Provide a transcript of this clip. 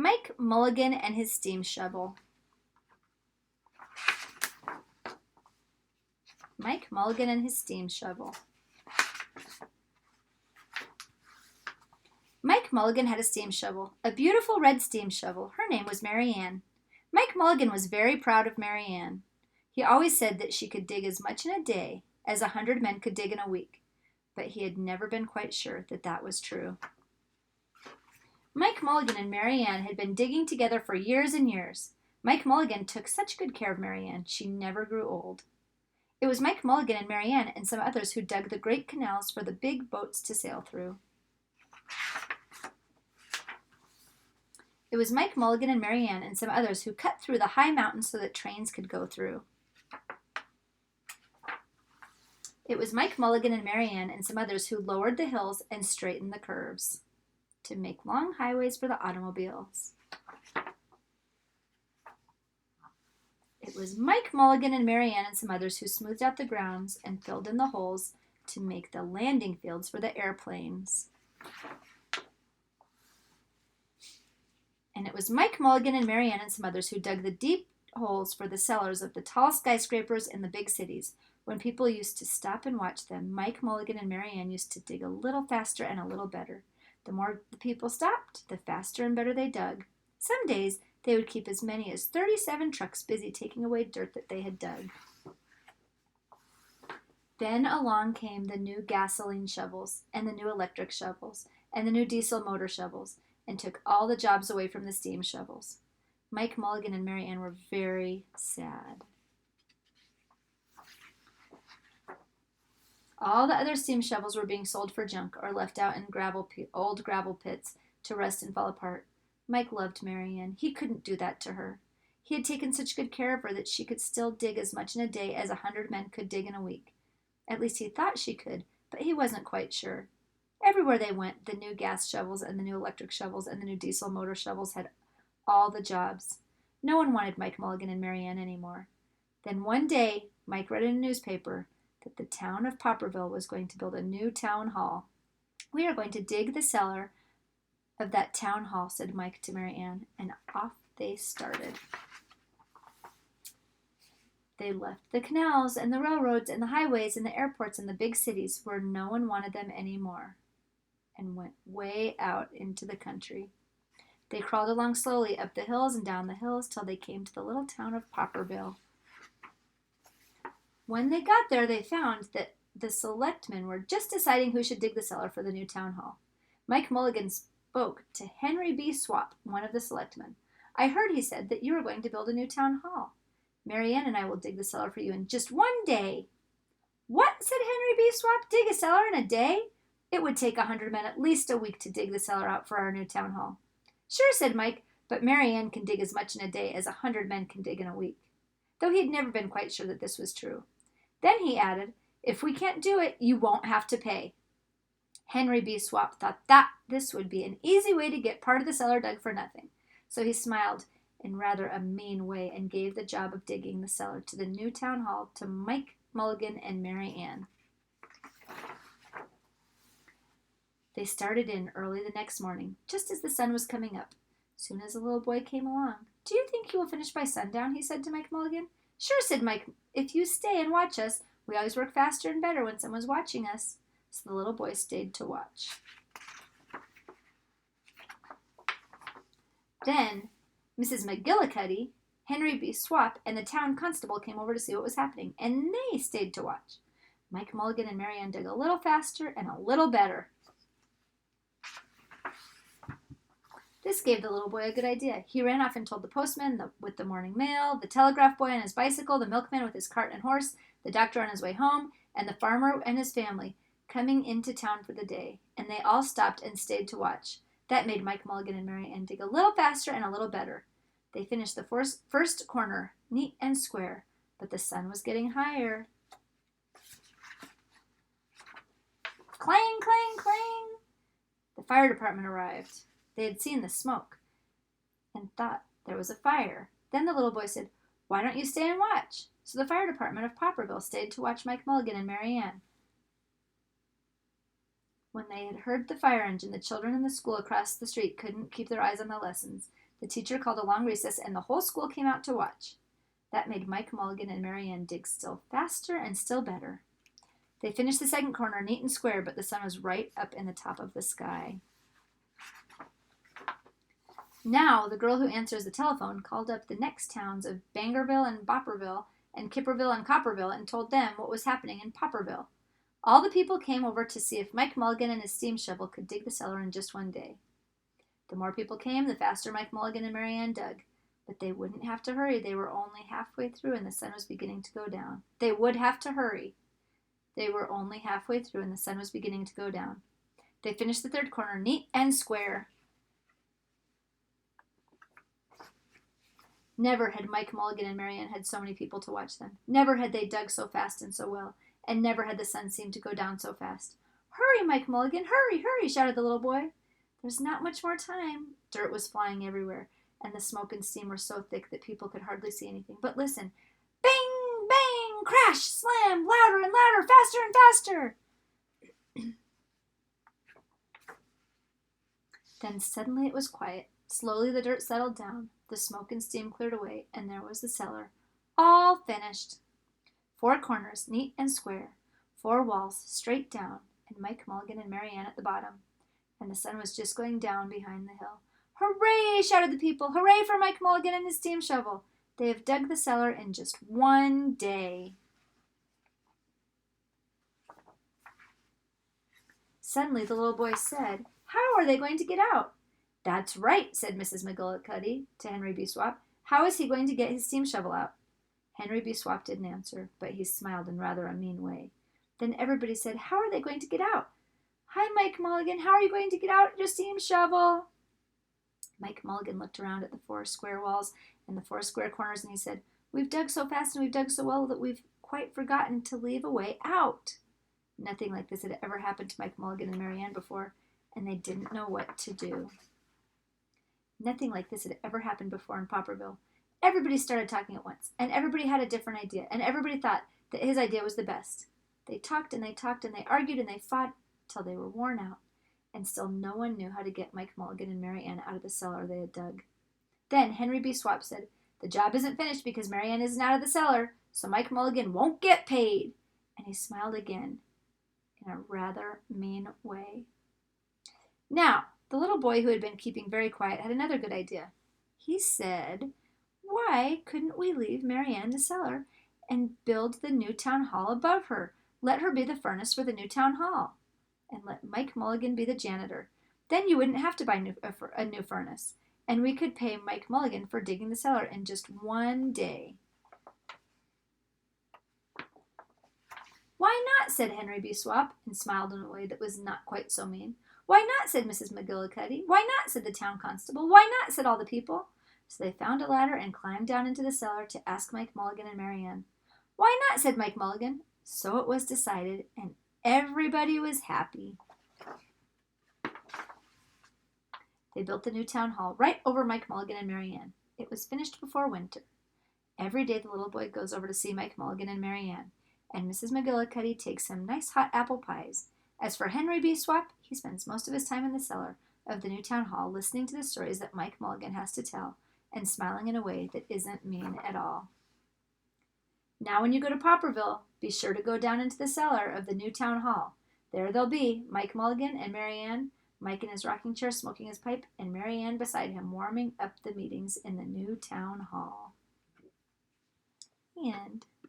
Mike Mulligan and his steam shovel. Mike Mulligan and his steam shovel. Mike Mulligan had a steam shovel, a beautiful red steam shovel. Her name was Mary Ann. Mike Mulligan was very proud of Mary Ann. He always said that she could dig as much in a day as 100 men could dig in a week, but he had never been quite sure that that was true. Mike Mulligan and Mary Ann had been digging together for years and years. Mike Mulligan took such good care of Mary Ann, she never grew old. It was Mike Mulligan and Mary Ann and some others who dug the great canals for the big boats to sail through. It was Mike Mulligan and Mary Ann and some others who cut through the high mountains so that trains could go through. It was Mike Mulligan and Mary Ann and some others who lowered the hills and straightened the curves to make long highways for the automobiles. It was Mike Mulligan and Mary Ann and some others who smoothed out the grounds and filled in the holes to make the landing fields for the airplanes. And it was Mike Mulligan and Mary Ann and some others who dug the deep holes for the cellars of the tall skyscrapers in the big cities. When people used to stop and watch them, Mike Mulligan and Mary Ann used to dig a little faster and a little better. The more the people stopped, the faster and better they dug. Some days, they would keep as many as 37 trucks busy taking away dirt that they had dug. Then along came the new gasoline shovels, and the new electric shovels, and the new diesel motor shovels, and took all the jobs away from the steam shovels. Mike Mulligan and Mary Ann were very sad. All the other steam shovels were being sold for junk or left out in old gravel pits to rust and fall apart. Mike loved Mary Ann. He couldn't do that to her. He had taken such good care of her that she could still dig as much in a day as 100 men could dig in a week. At least he thought she could, but he wasn't quite sure. Everywhere they went, the new gas shovels and the new electric shovels and the new diesel motor shovels had all the jobs. No one wanted Mike Mulligan and Mary Ann anymore. Then one day, Mike read in a newspaper that the town of Popperville was going to build a new town hall. "We are going to dig the cellar of that town hall," said Mike to Mary Ann, and off they started. They left the canals and the railroads and the highways and the airports and the big cities where no one wanted them anymore and went way out into the country. They crawled along slowly up the hills and down the hills till they came to the little town of Popperville. When they got there, they found that the selectmen were just deciding who should dig the cellar for the new town hall. Mike Mulligan spoke to Henry B. Swap, one of the selectmen. "I heard," he said, "that you are going to build a new town hall. Mary Ann and I will dig the cellar for you in just one day." "What?" said Henry B. Swap. "Dig a cellar in a day? It would take 100 men at least a week to dig the cellar out for our new town hall." "Sure," said Mike, "but Mary Ann can dig as much in a day as 100 men can dig in a week," though he had never been quite sure that this was true. Then he added, "If we can't do it, you won't have to pay." Henry B. Swap thought that this would be an easy way to get part of the cellar dug for nothing. So he smiled in rather a mean way and gave the job of digging the cellar to the new town hall to Mike Mulligan and Mary Ann. They started in early the next morning, just as the sun was coming up. Soon as the little boy came along, "Do you think you will finish by sundown?" he said to Mike Mulligan. "Sure," said Mike. "If you stay and watch us, we always work faster and better when someone's watching us." So the little boy stayed to watch. Then Mrs. McGillicuddy, Henry B. Swap, and the town constable came over to see what was happening, and they stayed to watch. Mike Mulligan and Mary Ann dug a little faster and a little better. This gave the little boy a good idea. He ran off and told the postman with the morning mail, the telegraph boy on his bicycle, the milkman with his cart and horse, the doctor on his way home, and the farmer and his family coming into town for the day, and they all stopped and stayed to watch. That made Mike Mulligan and Mary Ann dig a little faster and a little better. They finished the first corner, neat and square, but the sun was getting higher. Clang, clang, clang! The fire department arrived. They had seen the smoke and thought there was a fire. Then the little boy said, "Why don't you stay and watch?" So the fire department of Popperville stayed to watch Mike Mulligan and Mary Ann. When they had heard the fire engine, the children in the school across the street couldn't keep their eyes on the lessons. The teacher called a long recess, and the whole school came out to watch. That made Mike Mulligan and Mary Ann dig still faster and still better. They finished the second corner neat and square, but the sun was right up in the top of the sky. Now, the girl who answers the telephone called up the next towns of Bangerville and Bopperville and Kipperville and Copperville and told them what was happening in Popperville. All the people came over to see if Mike Mulligan and his steam shovel could dig the cellar in just one day. The more people came, the faster Mike Mulligan and Mary Ann dug. But they wouldn't have to hurry. They were only halfway through and the sun was beginning to go down. They would have to hurry. They were only halfway through and the sun was beginning to go down. They finished the third corner neat and square. Never had Mike Mulligan and Mary Ann had so many people to watch them. Never had they dug so fast and so well. And never had the sun seemed to go down so fast. Hurry, Mike Mulligan, hurry, hurry, shouted the little boy. There's not much more time. Dirt was flying everywhere, and the smoke and steam were so thick that people could hardly see anything. But listen, bang, bang, crash, slam, louder and louder, faster and faster. Then suddenly it was quiet. Slowly the dirt settled down, the smoke and steam cleared away, and there was the cellar, all finished. 4 corners, neat and square, 4 walls, straight down, and Mike Mulligan and Mary Ann at the bottom. And the sun was just going down behind the hill. Hooray, shouted the people. Hooray for Mike Mulligan and his steam shovel. They have dug the cellar in just one day. Suddenly the little boy said, How are they going to get out? That's right, said Mrs. McGillicuddy to Henry B. Swap. How is he going to get his steam shovel out? Henry B. Swap didn't answer, but he smiled in rather a mean way. Then everybody said, How are they going to get out? Hi, Mike Mulligan. How are you going to get out your steam shovel? Mike Mulligan looked around at the 4 square walls and the 4 square corners, and he said, We've dug so fast and we've dug so well that we've quite forgotten to leave a way out. Nothing like this had ever happened to Mike Mulligan and Mary Ann before, and they didn't know what to do. Nothing like this had ever happened before in Popperville. Everybody started talking at once, and everybody had a different idea, and everybody thought that his idea was the best. They talked and they talked and they argued and they fought till they were worn out, and still no one knew how to get Mike Mulligan and Mary Ann out of the cellar they had dug. Then Henry B. Swap said, The job isn't finished because Mary Ann isn't out of the cellar, so Mike Mulligan won't get paid. And he smiled again in a rather mean way. Now, the little boy who had been keeping very quiet had another good idea. He said, Why couldn't we leave Mary Ann in the cellar and build the new town hall above her? Let her be the furnace for the new town hall. And let Mike Mulligan be the janitor. Then you wouldn't have to buy a new furnace. And we could pay Mike Mulligan for digging the cellar in just one day. Why not, said Henry B. Swap, and smiled in a way that was not quite so mean. Why not, said Mrs. McGillicuddy. Why not, said the town constable. Why not, said all the people. So they found a ladder and climbed down into the cellar to ask Mike Mulligan and Mary Ann. Why not, said Mike Mulligan. So it was decided, and everybody was happy. They built the new town hall right over Mike Mulligan and Mary Ann. It was finished before winter. Every day the little boy goes over to see Mike Mulligan and Mary Ann, and Mrs. McGillicuddy takes him nice hot apple pies. As for Henry B. Swap, he spends most of his time in the cellar of the new town hall listening to the stories that Mike Mulligan has to tell and smiling in a way that isn't mean at all. Now when you go to Popperville, be sure to go down into the cellar of the new town hall. There they'll be, Mike Mulligan and Mary Ann, Mike in his rocking chair smoking his pipe, and Mary Ann beside him warming up the meetings in the new town hall. The end.